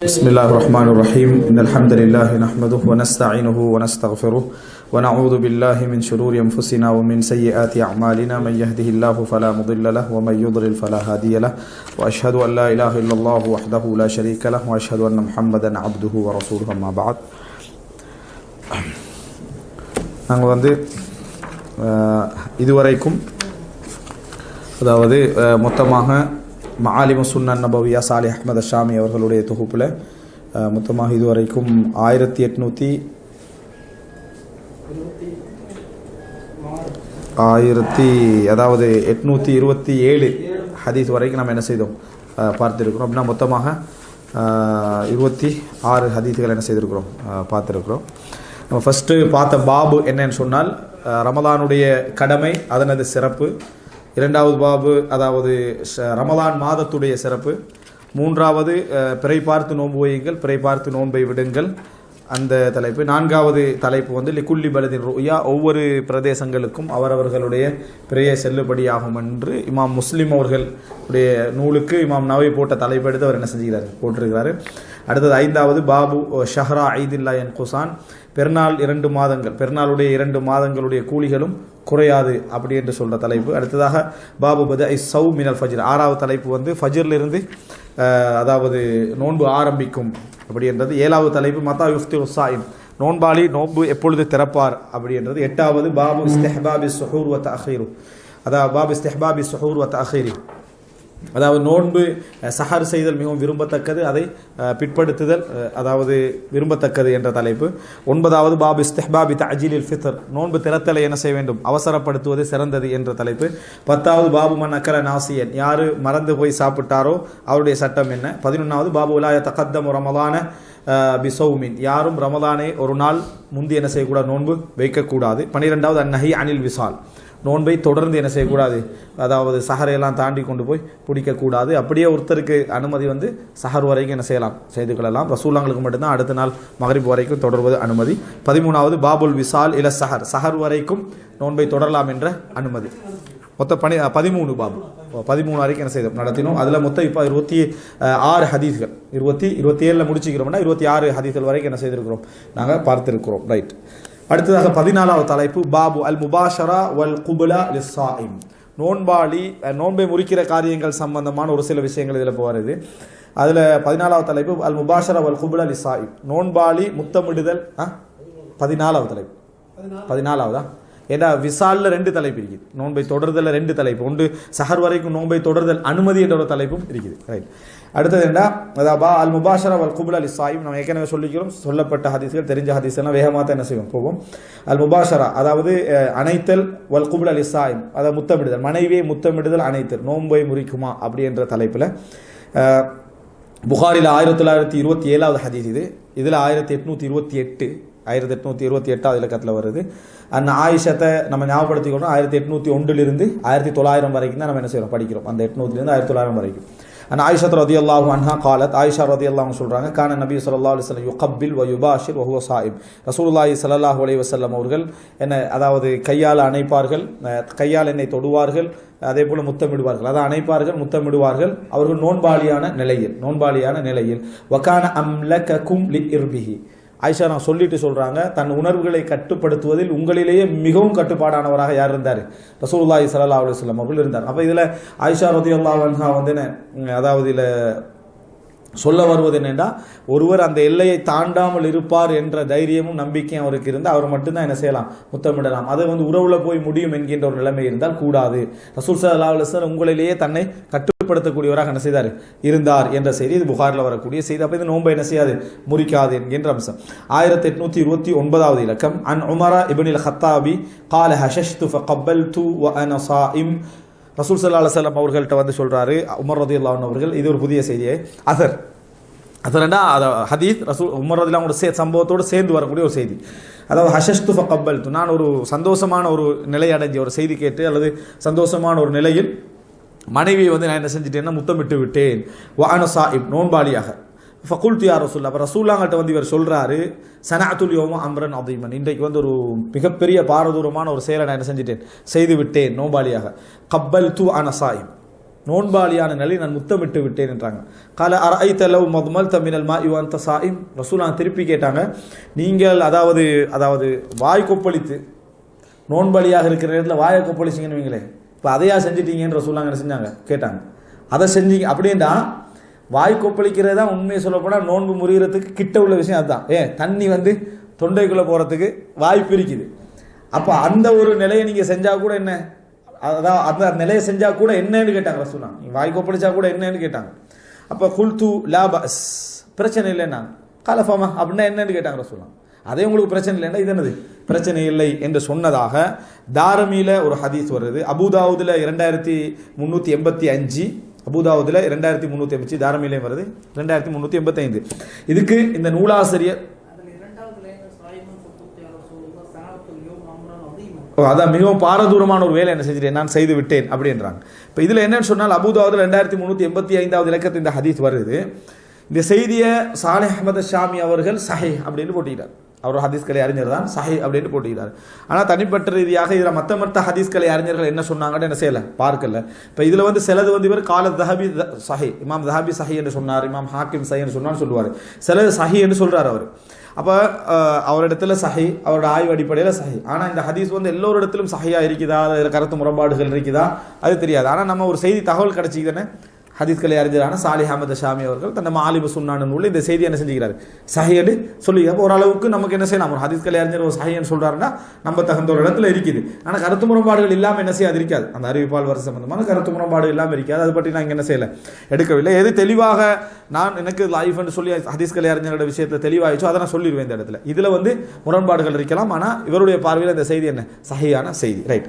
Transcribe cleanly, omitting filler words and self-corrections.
بسم الله الرحمن الرحيم إن الحمد لله نحمده ونستعينه ونستغفره ونعوذ بالله من شرور أنفسنا ومن سيئات أعمالنا من يهده الله فلا مضل له ومن يضلل فلا هادي له وأشهد أن لا إله إلا الله وحده لا شريك له وأشهد أن محمدا عبده ورسوله أما بعد. நாங்கள் இதுவரைக்கும் அதாவது மொத்தமாக மஆலிமு சுன்னன் நபவியா சாலிஹ் அஹ்மத் ஷாமி அவர்களுடைய தொகுப்பில் மொத்தமாக இதுவரைக்கும் 827 ஹதீஸ் வரைக்கும் நம்ம என்ன செய்தோம் பார்த்துருக்கிறோம். அப்படின்னா மொத்தமாக 26 ஹதீஸ்கள் என்ன செய்திருக்கிறோம் பார்த்துருக்கிறோம். நம்ம ஃபஸ்ட்டு பார்த்த பாபு என்னன்னு சொன்னால் ரமலானுடைய கடமை அதனது சிறப்பு. இரண்டாவது பாபு அதாவது ரமலான் மாதத்துடைய சிறப்பு. மூன்றாவது பிறை பார்த்து நோன்பு வையுங்கள், பிறை பார்த்து நோன்பை விடுங்கள் அந்த தலைப்பு. நான்காவது தலைப்பு லிக்குல்லி பலதின் ருயா, ஒவ்வொரு பிரதேசங்களுக்கும் அவரவர்களுடைய பிறையை செல்லுபடியாகும் என்று இமாம் முஸ்லிம் அவர்களுடைய நூலுக்கு இமாம் நவவி போட்ட தலைப்பு எடுத்து அவர் என்ன செஞ்சுக்கிறார் போட்டிருக்கிறாரு. அடுத்தது ஐந்தாவது பாபு ஷஹ்ரா ஐதில்லா என் குசான், பெருநாள் 2 மாதங்கள், பெருநாளுடைய 2 மாதங்களுடைய கூலிகளும் குறையாது அப்படி என்று சொல்கிற தலைப்பு. அடுத்ததாக பாபு பத சௌ மினல் ஃபஜ்ர், 6வது தலைப்பு ஃபஜ்ரிலிருந்து அதாவது நோன்பு ஆரம்பிக்கும் அப்படி என்றது. 7வது தலைப்பு மத்தா யுஃப்திரு ஸாயிம், நோன்பாளி நோன்பு எப்பொழுது திறப்பார் அப்படி என்றது. 8வது பாபு இஸ்திஹ்பாபி ஸுஹூர் வ தஅഖீரு, அதாவது பாபு இஸ்திஹ்பாபி ஸுஹூர் வ தஅഖீரி, அதாவது நோன்பு சஹர் செய்தல் மிகவும் விரும்பத்தக்கது, அதை பிற்படுத்துதல் அதாவது விரும்பத்தக்கது என்ற தலைப்பு. 9வது பாபு இஸ்திஹ்பாபி தஅஜீலில் ஃபித்ர், நோன்பு திறத்தலை என்ன செய்ய வேண்டும் அவசரப்படுத்துவது சிறந்தது என்ற தலைப்பு. 10வது பாபு மன் அக்கல நாசியன், யாரு மறந்து போய் சாப்பிட்டாரோ அவருடைய சட்டம் என்ன. 11வது பாபு உலா யதகத்தமு ரமலான பிசௌமின், யாரும் ரமலானை ஒரு நாள் முந்தி என்ன செய்யக்கூடாது நோன்பு வைக்கக்கூடாது. 12வது அந்நஹி அனில் விசால், நோன்பை தொடர்ந்து என்ன செய்யக்கூடாது, அதாவது சஹரையெல்லாம் தாண்டி கொண்டு போய் பிடிக்கக்கூடாது. அப்படியே ஒருத்தருக்கு அனுமதி சஹர் வரைக்கும் என்ன செய்யலாம் செய்து கொள்ளலாம். ரசூலாங்களுக்கு மட்டும்தான் அடுத்த நாள் மகரிப் வரைக்கும் தொடர்வது அனுமதி. 13வது பாபுல் விசால் இல சஹர், சஹர் வரைக்கும் நோன்பை தொடரலாம் என்ற அனுமதி. மொத்தம் 13 பாபு, 13 வரைக்கும் என்ன செய்தோம் நடத்தினோம். அதில் மொத்தம் இப்போ 26 ஹதீஸ்கள், 27 முடிச்சுக்கிறோம்னா 26 ஹதீஸ்கள் வரைக்கும் என்ன செய்திருக்கிறோம் நாங்கள் பார்த்துருக்கிறோம். ரைட். அடுத்ததாக 14வது தலைப்பு பாபு அல் முபாஷரா வல் குபுலா லிஸ்ஸாயிம், நோன்பாளி நோன்பை முறிக்கிற காரியங்கள் சம்பந்தமான ஒரு சில விஷயங்கள் இதில் வருது. அதில் 14வது தலைப்பு அல் முபாஷரா வல் குபுலா லிஸ்ஸாயிம், நோன்பாளி முத்தமிடுதல். 14வது தலைப்பு, 14வதா? ஏன்னா விசாலில் 2 தலைப்பு இருக்குது, நோன்பை தொடர்தல் 2 தலைப்பு. ஒன்று சஹர் வரைக்கும் நோன்பை தொடர்தல் அனுமதி என்ற ஒரு தலைப்பும் இருக்குது. ரைட். அடுத்தது என்ன, அதாவது அல் முபாஷரா வல் குபுலா லிஸ்ஸாயிம், நம்ம ஏற்கனவே சொல்லிக்கிறோம், சொல்லப்பட்ட ஹதீஸ்கள் தெரிஞ்ச ஹதீஸ்லாம் வேகமாக தான் என்ன செய்வோம் போவோம். அல் முபாஷரா அதாவது அணைத்தல், வல் குபுலா லிஸ்ஸாயிம் அதாவது முத்தமிடுதல், மனைவியை முத்தமிடுதல் அணைத்தல் நோன்பை முறிக்குமா அப்படி என்ற தலைப்பில் புகாரில் 1927வது ஹதீஸ் இது. இதில் 1828 இலக்கத்தில் வருது. அந்த ஆயிஷத்தை நம்ம ஞாபகப்படுத்திக்கணும். 1801 1900 வரைக்கும் தான் நம்ம என்ன செய்யறோம் படிக்கிறோம். அந்த 800 1900 வரைக்கும். அந்த ஆயிஷா ரலியல்லாஹு அன்ஹா காலத், ஆயிஷா ரலியல்லாஹு சொல்றாங்க, கான நபி ஸல்லல்லாஹு அலைஹி வஸல்லம் யுகப்பில் வ யுபாஷிர் வ ஹுவ ஸாயிம், ரசூலுல்லாஹி ஸல்லல்லாஹு அலைஹி வஸல்லம் அவர்கள் என்ன அதாவது கையால் அணைப்பார்கள், கையால் என்னை தொடுவார்கள், அதே போல முத்தமிடுவார்கள், அதான் அணைப்பார்கள் முத்தமிடுவார்கள் அவர்கள் நோன்பாளியான நிலையில். வகான அம்லககும் லிஇர்பிஹி, ஆயிஷா நான் சொல்லிட்டு சொல்றாங்க, தன் உணர்வுகளை கட்டுப்படுத்துவதில் உங்களிலேயே மிகவும் கட்டுப்பாடானவராக யார் இருந்தார், ரசூலுல்லாஹி ஸல்லல்லாஹு அலைஹி வஸல்லம் அவர்கள் இருந்தார். அப்ப இதுல ஆயிஷா ரலியல்லாஹு அன்ஹா அதாவது இதுல சொல்ல வருவது என்னென்னா, ஒருவர் அந்த எல்லையை தாண்டாமல் இருப்பார் என்ற தைரியமும் நம்பிக்கையும் அவருக்கு இருந்தால் அவர் மட்டும்தான் என்ன செய்யலாம் முத்தமிடலாம். அது உறவுல போய் முடியும் என்கின்ற ஒரு நிலைமை இருந்தால் கூடாது. ரசூல் ஸல்லல்லாஹு அலைஹி வஸல்லம் உங்களிலேயே தன்னை கட்டுப்படுத்தக்கூடியவராக என்ன செய்தார் இருந்தார் என்ற செய்தி இது புகாரில் வரக்கூடிய செய்தி. அப்போ இது நோன்பை என்ன செய்யாது முறிக்காது என்கின்ற அம்சம். 1829வது இலக்கம் அன் உமரா இப்னுல் ஹத்தாபி قال ஹஷஷ்து فقبلت وانا صائم, ரசூல் ஸல்லல்லாஹு அலைஹி வஸல்லம் அவர்கள்ட்ட சொல்றாரு உமர் ரலியல்லாஹு அன்ஹு அவர்கள். இது ஒரு புதிய செய்தியை அதர்னா ஹதீஸ் ரசூல் உமர் ரலியல்லாஹு அன்ஹு சம்பவத்தோடு சேர்ந்து வரக்கூடிய ஒரு செய்தி. அதாவது ஹஷஷ்து ஃபகப்பல்து, நான் ஒரு சந்தோஷமான ஒரு நிலை அடைஞ்ச ஒரு செய்தி கேட்டு அல்லது சந்தோஷமான ஒரு நிலையில் மனைவியை நான் என்ன செஞ்சுட்டேன்னா முத்தமிட்டு விட்டேன். வஅன ஸாயிம், நோன்பாளியாக. ஃபகுல்து யா ரசூலுல்லாஹ், அப்போ ரசூலுல்லாஹ்கிட்ட இவர் சொல்றாரு, சனஅத்துல் யௌம அம்ரன் அதீமன், இன்றைக்கு ஒரு மிகப்பெரிய பாரதூரமான ஒரு செயலை நான் என்ன செஞ்சுட்டேன் செய்து விட்டேன் நோன்பாளியாக. கப்பல்து அன ஸாயிம், நோன்பாளியான நிலையில் நான் முத்தமிட்டு விட்டேன் என்றாங்க. கால அரைத்த லவ் மதுமல் தமிழல் மா யுவந்த சாயிம். ரசூலா திருப்பி கேட்டாங்க, நீங்கள் அதாவது வாய் கொப்பளித்து நோன்பாளியாக இருக்கிற நேரத்தில் வாயை கொப்பளிச்சிங்கன்னு வைங்களேன், இப்போ அதையா செஞ்சிட்டீங்கன்னு ரசூலாங்க என்ன செஞ்சாங்க கேட்டாங்க. அதை செஞ்சீங்க அப்படின்னா வாய் கொப்பளிக்கிறது தான் உண்மையை சொல்லப்போனால் நோன்பு முறிகிறதுக்கு கிட்ட உள்ள விஷயம் அதுதான். தண்ணி தொண்டைக்குள்ளே போகிறதுக்கு வாய்ப்பு இருக்குது. அப்போ அந்த ஒரு நிலையை நீங்கள் செஞ்சால் கூட என்ன, அதான் அந்த நிலையை செஞ்சால் கூட என்னன்னு கேட்டாங்க ரசூலா. வாய் கொப்பளிச்சா கூட என்னன்னு கேட்டாங்க. அப்போ குல்து லாபஸ், பிரச்சனை இல்லைன்னா கலஃபாமா அப்படின்னா என்னன்னு கேட்டாங்க ரசூலா. அதே உங்களுக்கு பிரச்சனை இல்லைன்னா இது என்னது பிரச்சனை இல்லை என்று சொன்னதாக தாரமியில் ஒரு ஹதீஸ் வருது. அபுதாவுதில் 2385, அபுதாவுதில் 2385, தாரமிலையும் வருது 2385. இதுக்கு இந்த நூலாசிரியர் அதான் மிகவும் பாரதூரமான ஒரு வேலை என்ன செஞ்சிட்டேன், நான் செய்து விட்டேன் அப்படின்றாங்க. இப்போ இதில் என்னன்னு சொன்னால் அபுதாவுதில் 2385 இலக்கத்தில் இந்த ஹதீஸ் வருது. இந்த செய்தியை சாலிஹ் அஹ்மத் ஷாமி அவர்கள் சஹி அப்படின்னு போட்டிக்கிறார். அவர் ஹதீஸ்களை அறிஞர் தான், சஹி அப்படின்னு போட்டிக்கிறார். ஆனால் தனிப்பட்ட ரீதியாக இதில் மற்ற ஹதீஸ்களை அறிஞர்கள் என்ன சொன்னாங்கன்னு என்ன செய்யலை பார்க்கல. இப்போ இதில் சிலது இவர் கால தஹபி சஹி, இமாம் தஹபி சஹி என்று சொன்னார், இமாம் ஹாக்கிம் சஹி என்று சொன்னான்னு சொல்லுவார், சிலது சஹி என்று சொல்கிறார் அவர். அப்போ அவரிடத்துல சஹி, அவரோட ஆய்வு அடிப்படையில் சஹி. ஆனால் இந்த ஹதீஸ் எல்லோரிடத்திலும் சஹியாக இருக்குதா, அதில் கருத்து முரண்பாடுகள் இருக்குதா அது தெரியாது. ஆனால் நம்ம ஒரு செய்தி தகவல் கிடைச்சிக்கிதானே, ஹதீஸ்களை அறிஞரான சாலிஹ் அஹ்மத் ஷாமி அவர்கள் தன்னை மாலிபு சுன்னான நூலில் இந்த செய்தி என்ன செஞ்சுக்கிறார், சஹின்னு சொல்லி. அப்போ ஓரளவுக்கு நமக்கு என்ன செய்யலாம், ஒரு ஹதீஸ்களை அறிஞர் ஒரு சஹின்னு சொல்கிறாருன்னா நம்ம தகுந்த ஒரு இடத்துல இருக்குது. ஆனால் கருத்து முரண்பாடுகள் இல்லாமல் என்ன செய்யாது இருக்காது, அந்த அறிவிப்பால் வர சம்பந்தமான கருத்து முரண்பாடு இல்லாமல் இருக்காது. அதை பற்றி நான் என்ன செய்யலை, எடுக்கவில்லை. எது தெளிவாக நான் எனக்கு லைஃப்னு சொல்லி ஹதீஸ்களை அறிஞரோட விஷயத்தில் தெளிவாகிச்சோ அதை நான் சொல்லிடுவேன் இந்த இடத்துல. இதில் முரண்பாடுகள் இருக்கலாம், ஆனால் இவருடைய பார்வையில் இந்த செய்தி என்ன சஹியான செய்தி, ரைட்.